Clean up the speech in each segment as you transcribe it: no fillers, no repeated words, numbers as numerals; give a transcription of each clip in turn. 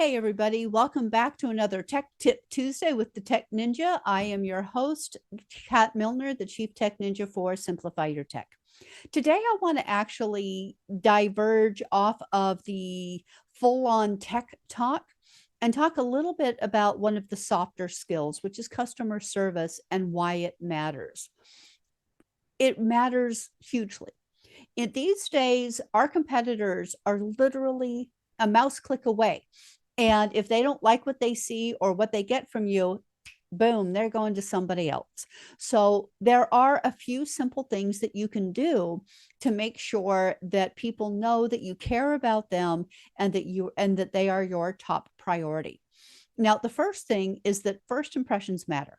Hey, everybody. Welcome back to another Tech Tip Tuesday with the Tech Ninja. I am your host, Kat Milner, the Chief Tech Ninja for Simplify Your Tech. Today, I want to actually diverge off of the full-on tech talk and talk a little bit about one of the softer skills, which is customer service and why it matters. It matters hugely. In these days, our competitors are literally a mouse click away. And if they don't like what they see or what they get from you, boom, they're going to somebody else. So there are a few simple things that you can do to make sure that people know that you care about them and that they are your top priority. Now, the first thing is that first impressions matter.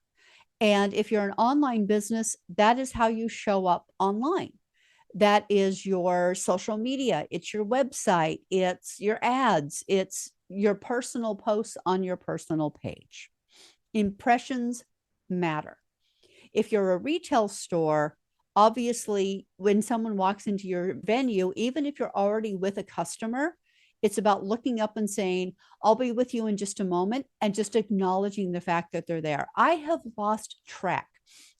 And if you're an online business, that is how you show up online. That is your social media, it's your website, it's your ads, it's your personal posts on your personal page. Impressions matter. If you're a retail store, obviously, when someone walks into your venue, even if you're already with a customer, it's about looking up and saying, I'll be with you in just a moment, and just acknowledging the fact that they're there. I have lost track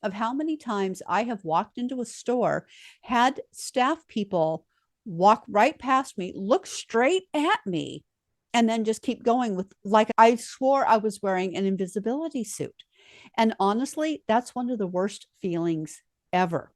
of how many times I have walked into a store, had staff people walk right past me, look straight at me, and then just keep going with like I swore I was wearing an invisibility suit. And honestly, that's one of the worst feelings ever.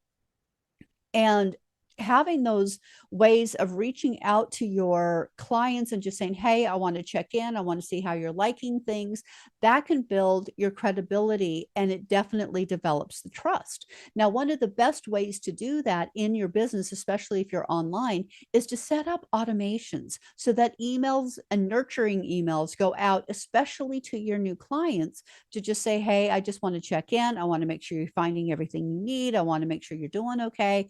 And having those ways of reaching out to your clients and just saying, hey, I want to check in, I want to see how you're liking things, that can build your credibility, and it definitely develops the trust. Now, one of the best ways to do that in your business, especially if you're online, is to set up automations so that emails and nurturing emails go out, especially to your new clients, to just say, hey, I just want to check in, I want to make sure you're finding everything you need, I want to make sure you're doing okay.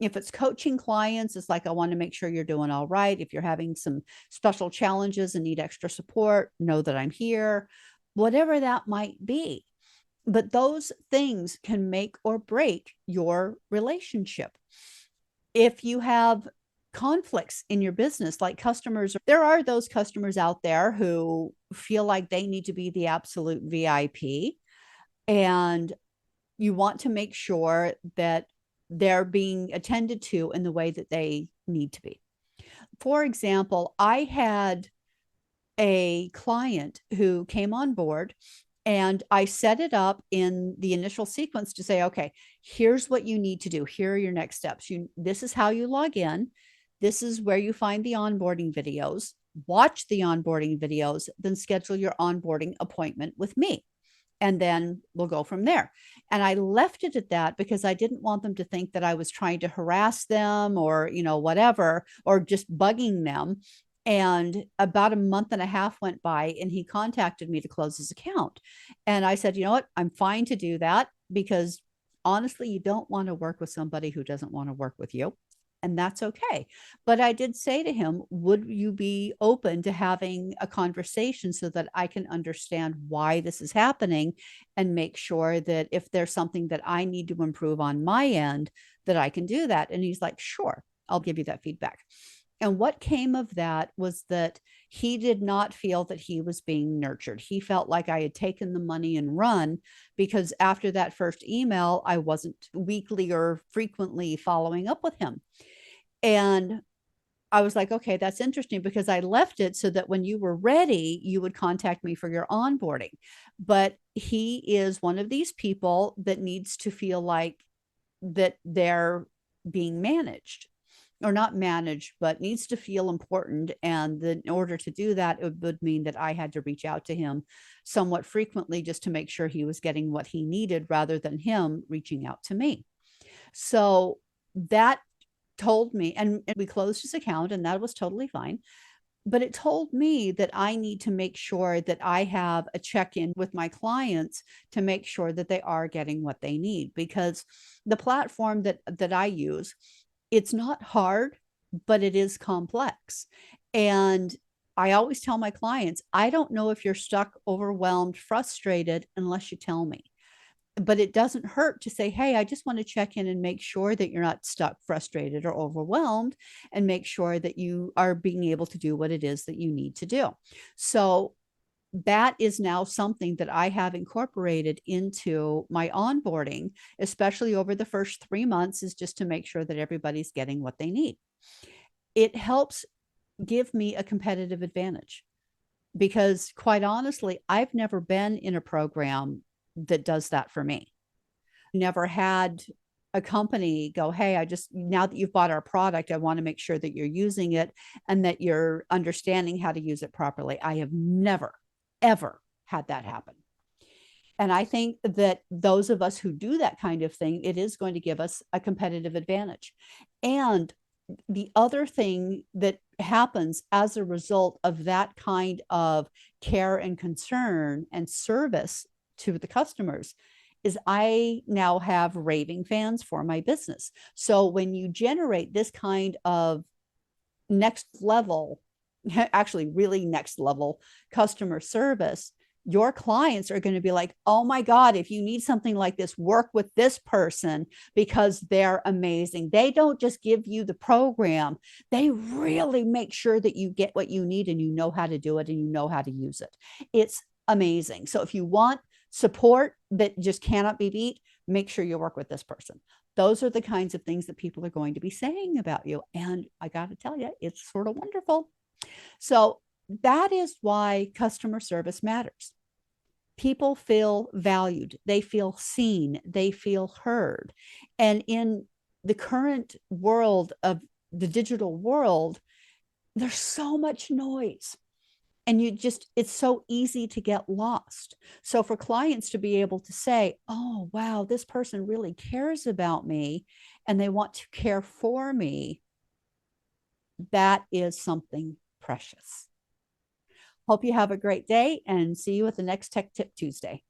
If it's coaching clients, it's like, I want to make sure you're doing all right. If you're having some special challenges and need extra support, know that I'm here, whatever that might be. But those things can make or break your relationship. If you have conflicts in your business, like customers, there are those customers out there who feel like they need to be the absolute VIP, and you want to make sure that they're being attended to in the way that they need to be. For example, I had a client who came on board, and I set it up in the initial sequence to say, okay, here's what you need to do. Here are your next steps. This is how you log in. This is where you find the onboarding videos. Watch the onboarding videos, then schedule your onboarding appointment with me, and then we'll go from there. And I left it at that because I didn't want them to think that I was trying to harass them or, whatever, or just bugging them. And about a month and a half went by, and he contacted me to close his account. And I said, you know what? I'm fine to do that, because honestly, you don't want to work with somebody who doesn't want to work with you. And that's okay. But I did say to him, would you be open to having a conversation so that I can understand why this is happening, and make sure that if there's something that I need to improve on my end, that I can do that? And he's like, sure, I'll give you that feedback. And what came of that was that he did not feel that he was being nurtured. He felt like I had taken the money and run, because after that first email, I wasn't weekly or frequently following up with him. And I was like, okay, that's interesting, because I left it so that when you were ready, you would contact me for your onboarding. But he is one of these people that needs to feel like that they're being managed, or not managed, but needs to feel important. And in order to do that, it would mean that I had to reach out to him somewhat frequently just to make sure he was getting what he needed, rather than him reaching out to me. So that told me, and we closed his account, and that was totally fine. But it told me that I need to make sure that I have a check-in with my clients to make sure that they are getting what they need, because the platform that I use, it's not hard, but it is complex. And I always tell my clients, I don't know if you're stuck, overwhelmed, frustrated, unless you tell me. but it doesn't hurt to say, hey, I just want to check in and make sure that you're not stuck, frustrated, or overwhelmed, and make sure that you are being able to do what it is that you need to do. So that is now something that I have incorporated into my onboarding, especially over the first 3 months, is just to make sure that everybody's getting what they need. It helps give me a competitive advantage because, quite honestly, I've never been in a program that does that for me. Never had a company go, hey, I just, now that you've bought our product, I want to make sure that you're using it and that you're understanding how to use it properly. I have never, ever had that happen. And I think that those of us who do that kind of thing, it is going to give us a competitive advantage. And the other thing that happens as a result of that kind of care and concern and service to the customers is I now have raving fans for my business. So when you generate this kind of next level, actually really next level customer service, your clients are going to be like, oh my God, if you need something like this, work with this person because they're amazing. They don't just give you the program, they really make sure that you get what you need and you know how to do it and you know how to use it. It's amazing. So if you want support that just cannot be beat, make sure you work with this person. Those are the kinds of things that people are going to be saying about you. And I got to tell you, it's sort of wonderful. So that is why customer service matters. People feel valued, they feel seen, they feel heard. And in the current world of the digital world, there's so much noise. And it's so easy to get lost. So for clients to be able to say, oh, wow, this person really cares about me and they want to care for me, that is something precious. Hope you have a great day and see you at the next Tech Tip Tuesday.